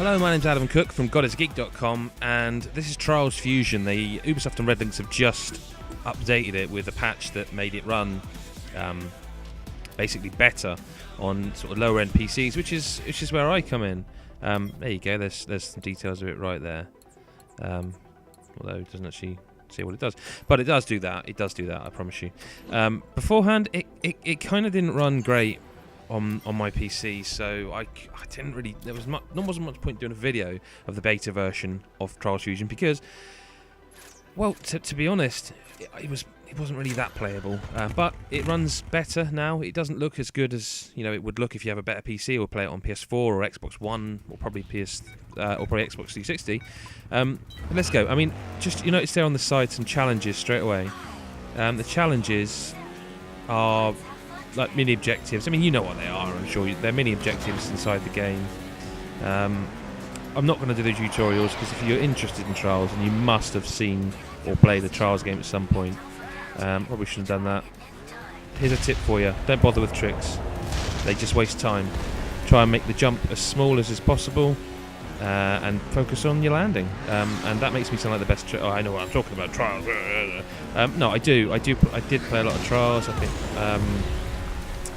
Hello, my name's Adam Cook from GodIsGeek.com, and this is Trials Fusion. The Ubisoft and Red Links have just updated it with a patch that made it run basically better on sort of lower end PCs, which is where I come in. There you go. There's some details of it right there. Although it doesn't actually say what it does, but it does do that. It does do that. I promise you. Beforehand, it kind of didn't run great on my PC, so I didn't really. There wasn't much point doing a video of the beta version of Trials Fusion because, well, to be honest, it wasn't really that playable. But it runs better now. It doesn't look as good as it would look if you have a better PC or play it on PS4 or Xbox One or probably Xbox 360. Let's go. I mean, just you notice there on the side some challenges straight away. The challenges are like mini objectives. I mean, you know what they are, I'm sure. They're mini objectives inside the game. I'm not going to do the tutorials because if you're interested in Trials, and you must have seen or played a Trials game at some point, probably shouldn't have done that. Here's a tip for you. Don't bother with tricks. They just waste time. Try and make the jump as small as is possible and focus on your landing. And that makes me sound like the best... I know what I'm talking about. Trials. No, I do. I did play a lot of Trials. I think...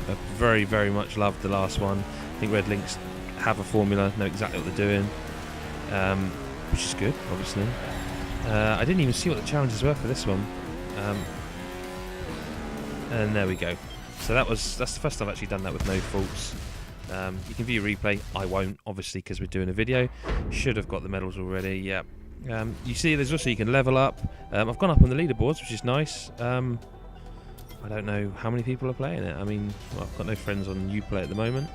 I very, very much loved the last one. I think Red Links have a formula, know exactly what they're doing, which is good, obviously. I didn't even see what the challenges were for this one. And there we go. So that's the first time I've actually done that with no faults. You can view replay. I won't, obviously, because we're doing a video. Should have got the medals already, yeah. You see there's also you can level up. I've gone up on the leaderboards, which is nice. I don't know how many people are playing it. I mean, well, I've got no friends on Uplay at the moment.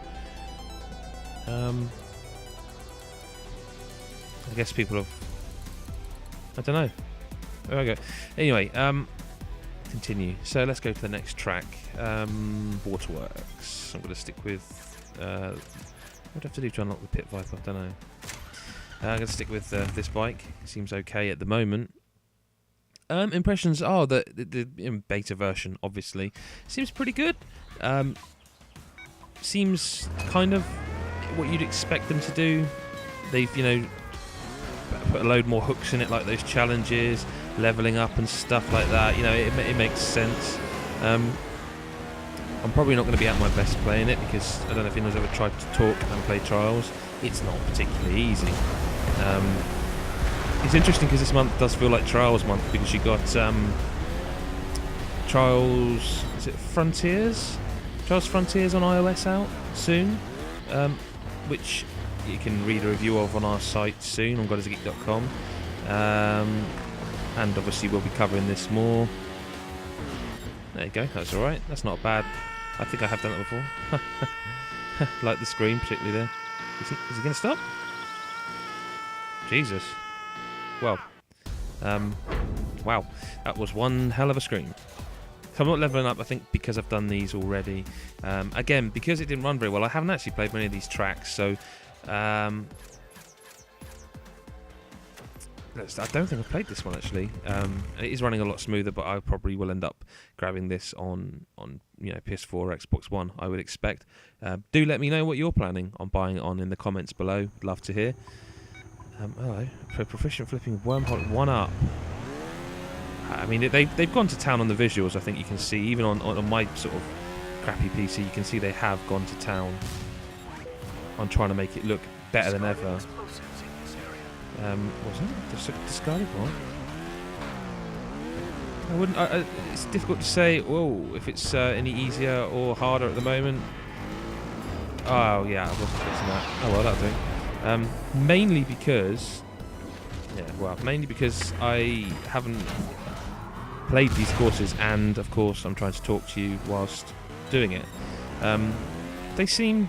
I guess people have... I don't know. There we go. Anyway, continue. So let's go to the next track. Waterworks. I'm going to stick with... what do I have to do to unlock the Pit Viper? I don't know. I'm going to stick with this bike. It seems okay at the moment. Impressions are that the beta version obviously seems pretty good. Seems kind of what you'd expect them to do. They've put a load more hooks in it, like those challenges, leveling up and stuff like that. It makes sense. I'm probably not going to be at my best playing it because I don't know if anyone's ever tried to talk and play Trials. It's not particularly easy. It's interesting because this month does feel like Trials month because you got Trials, is it Frontiers? Trials Frontiers on iOS out soon, which you can read a review of on our site soon on GodIsGeek.com. And obviously we'll be covering this more. There you go, that's alright, that's not bad. I think I have done that before. Like the screen, particularly there. Is he going to stop? Jesus. Well, wow, that was one hell of a screen. So I'm not leveling up, I think, because I've done these already. Again, because it didn't run very well, I haven't actually played many of these tracks, so I don't think I've played this one actually. It is running a lot smoother, but I probably will end up grabbing this on PS4 or Xbox One, I would expect. Do let me know what you're planning on buying it on in the comments below. Love to hear. Hello, proficient flipping wormhole 1-up. I mean, they've gone to town on the visuals. I think you can see, even on my sort of crappy PC, you can see they have gone to town on trying to make it look better than ever. Was it discarded one? I wouldn't. It's difficult to say. If it's any easier or harder at the moment. Oh yeah, I wasn't expecting that. Oh well, that'll do. Mainly because I haven't played these courses, and of course I'm trying to talk to you whilst doing it. They seem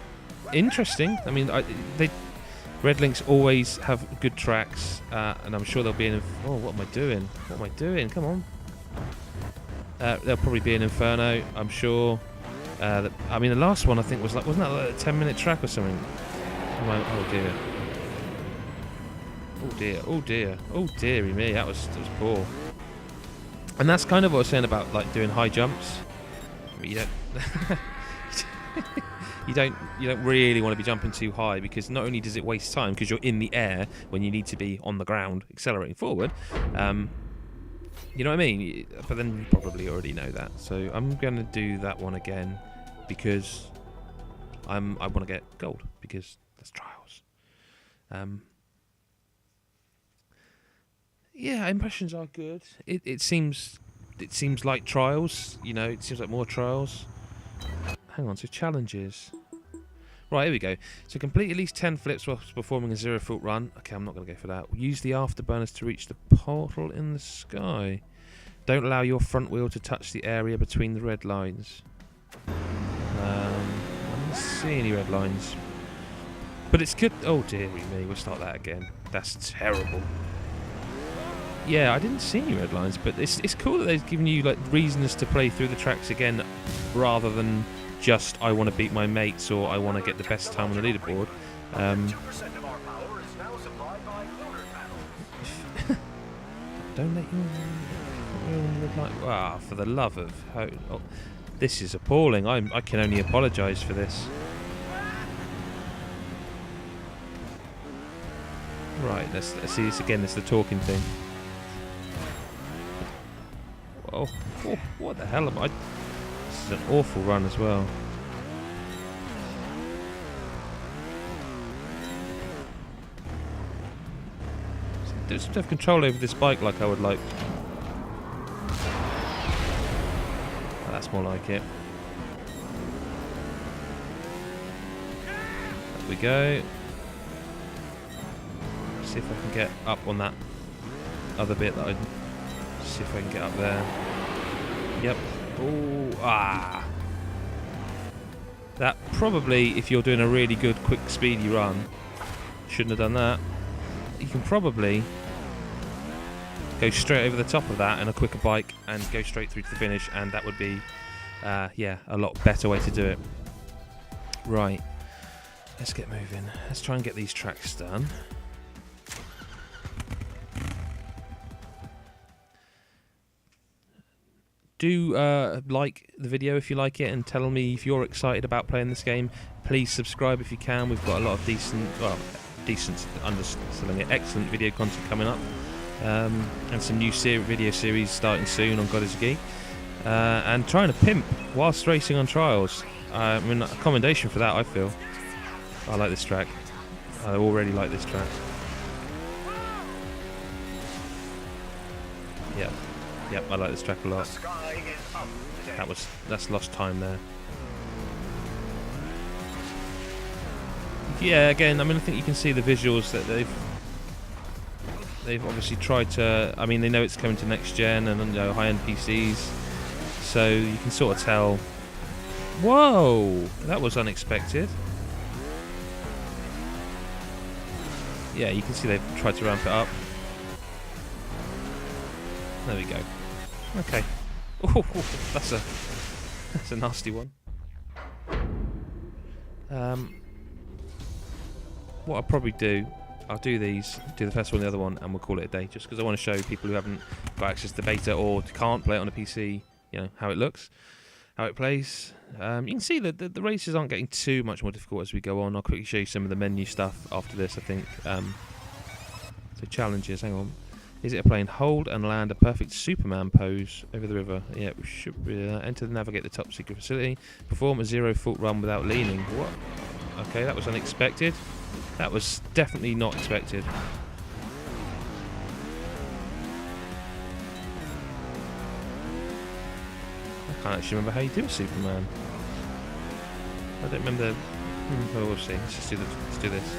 interesting. I mean, Red Links always have good tracks, and I'm sure they'll be in... Oh, what am I doing? What am I doing? Come on. They'll probably be in Inferno, I'm sure. I mean, the last one I think was like... Wasn't that like a 10-minute track or something? Oh dear. Oh dear. Oh dear. Oh dearie me. That was poor. And that's kind of what I was saying about like doing high jumps. You don't you don't really want to be jumping too high, because not only does it waste time because you're in the air when you need to be on the ground accelerating forward. You know what I mean? But then you probably already know that. So I'm going to do that one again because I want to get gold, because that's trials. Yeah, impressions are good. It seems like trials. You know, it seems like more trials. Hang on, so challenges. Right, here we go. So complete at least 10 flips whilst performing a 0-foot run. Okay, I'm not going to go for that. Use the afterburners to reach the portal in the sky. Don't allow your front wheel to touch the area between the red lines. I don't see any red lines. But it's good. Oh, dearie me. We'll start that again. That's terrible. Yeah, I didn't see any red lines, but it's cool that they've given you like reasons to play through the tracks again, rather than just I want to beat my mates or I want to get the best time on the leaderboard. Don't let you. Ah, for the love of oh, this is appalling. I can only apologise for this. Right, let's see this again. It's the talking thing. Oh, what the hell am I? This is an awful run as well. Just have control over this bike like I would like. Oh, that's more like it. There we go. See if I can get up on that other bit that I. See if I can get up there. Yep. Oh, ah. That probably, if you're doing a really good, quick, speedy run, shouldn't have done that. You can probably go straight over the top of that in a quicker bike and go straight through to the finish, and that would be, yeah, a lot better way to do it. Right. Let's get moving. Let's try and get these tracks done. Do like the video if you like it, and tell me if you're excited about playing this game. Please subscribe if you can. We've got a lot of decent, underselling it, excellent video content coming up, and some new video series starting soon on God is a Geek, and trying to pimp whilst racing on trials. I mean, a commendation for that, I feel. I like this track. I already like this track. Yep, I like this track a lot. That's lost time there. Yeah, again, I mean, I think you can see the visuals that they've obviously tried to. I mean, they know it's coming to next gen and, you know, high-end PCs, so you can sort of tell. Whoa, that was unexpected. Yeah, you can see they've tried to ramp it up. There we go. Okay. Oh, that's a nasty one. What I'll probably do, I'll do the first one, the other one, and we'll call it a day. Just because I want to show people who haven't got access to beta or can't play it on a PC, you know, how it looks, how it plays. You can see that the races aren't getting too much more difficult as we go on. I'll quickly show you some of the menu stuff after this, I think. So challenges, hang on. Is it playing hold and land a perfect Superman pose over the river? Yeah, we should be. Enter the navigate the top secret facility. Perform a 0-foot run without leaning. What? Okay, that was unexpected. That was definitely not expected. I can't actually remember how you do a Superman. I don't remember. Well, we'll see. Let's do this.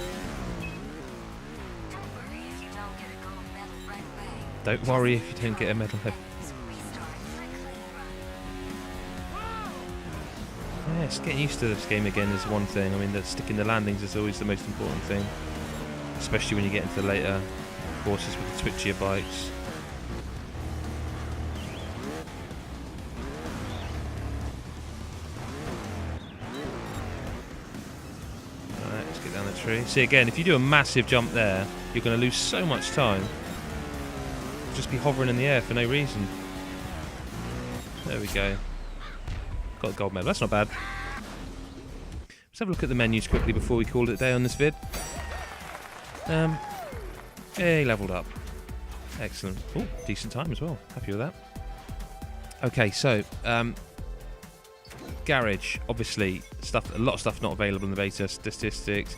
Don't worry if you don't get a medal. Yes, getting used to this game again is one thing. I mean, sticking the landings is always the most important thing, especially when you get into the later courses with the twitchier bikes. Alright, let's get down the tree. See, again, if you do a massive jump there, you're going to lose so much time. Just be hovering in the air for no reason. There we go. Got a gold medal. That's not bad. Let's have a look at the menus quickly before we call it a day on this vid. He leveled up. Excellent. Oh, decent time as well. Happy with that. Okay, so garage, obviously a lot of stuff not available in the beta. Statistics,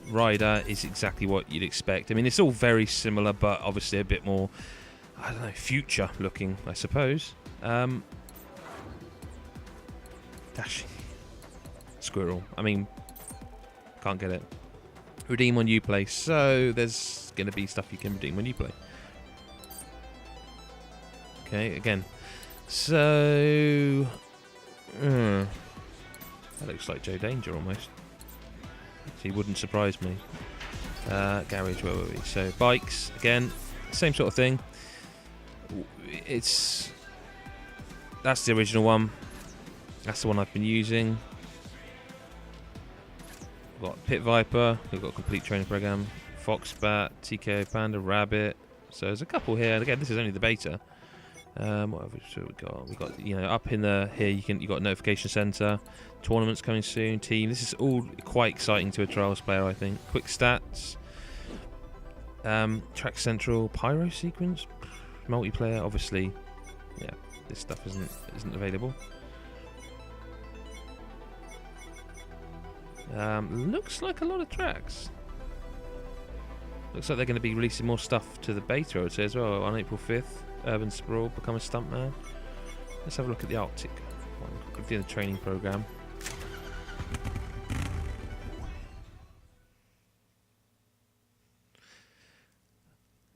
rider is exactly what you'd expect. I mean, it's all very similar, but obviously a bit more, I don't know, future looking, I suppose. Dashing squirrel. I mean, can't get it. Redeem when you play. So there's going to be stuff you can redeem when you play. Okay, again. So that looks like Joe Danger almost. He wouldn't surprise me. Garage, where were we? So bikes, again, same sort of thing. That's the original one. That's the one I've been using. We've got Pit Viper, we've got Complete Training Program, Foxbat, TKO Panda, Rabbit. So there's a couple here, and again, this is only the beta. What have we got? We've got, up in the here you got Notification Center, tournaments coming soon, team. This is all quite exciting to a Trials player, I think. Quick stats, Track Central, Pyro sequence, multiplayer. Obviously, yeah, this stuff isn't available. Looks like a lot of tracks. Looks like they're going to be releasing more stuff to the beta, I would say, as well, on April 5th. Urban Sprawl, Become a Stuntman. Let's have a look at the Arctic one. We're doing the training program.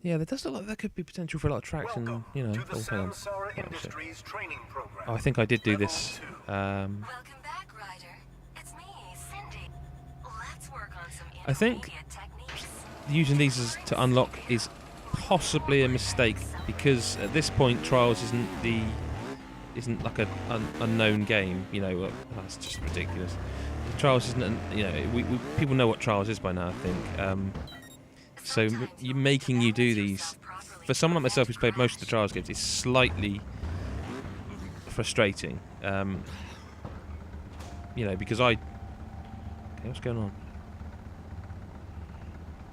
Yeah, there does look like there could be potential for a lot of tracks, and hang on. Oh, I think I did do this. Welcome back, Ryder. It's me, Cindy. Let's work on some I think techniques. Using these to unlock is possibly a mistake, because at this point Trials isn't like an unknown game. That's just ridiculous. Trials isn't people know what Trials is by now, I think. So you're making you do these. For someone like myself who's played most of the Trials games, it's slightly frustrating. Because okay, what's going on?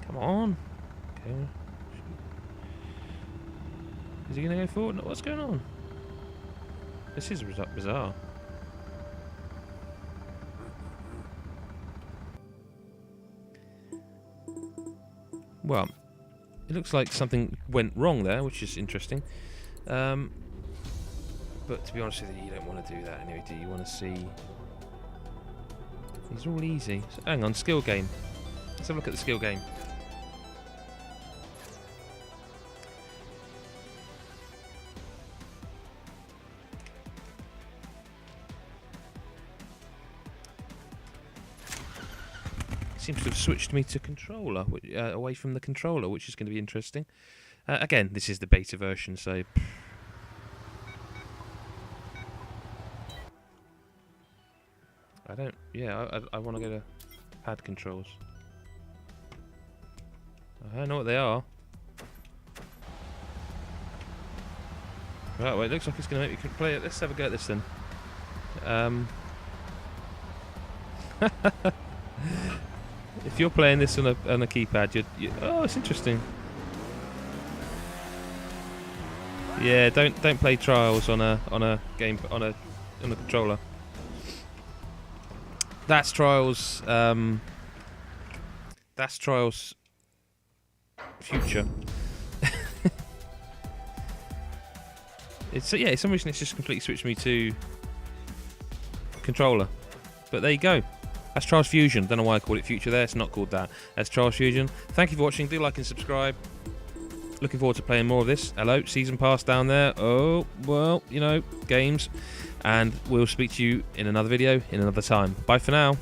Come on. Okay. Is he going to go forward? No, what's going on? This is bizarre. Well, it looks like something went wrong there, which is interesting. But to be honest with you don't want to do that anyway, do you? You want to see... These are all easy. So, hang on, skill game. Let's have a look at the skill game. Seems to have switched me to controller, away from the controller, which is going to be interesting. Again, this is the beta version, so... I want to go to pad controls. I don't know what they are. Right, well, it looks like it's going to make me play it. Let's have a go at this then. If you're playing this on a keypad, oh, it's interesting. Yeah, don't play Trials on a controller. That's Trials. That's Trials future. For some reason it's just completely switched me to controller. But there you go. That's Trials Fusion. Don't know why I called it Future there. It's not called that. That's Trials Fusion. Thank you for watching. Do like and subscribe. Looking forward to playing more of this. Hello, Season Pass down there. Oh, well, games. And we'll speak to you in another video in another time. Bye for now.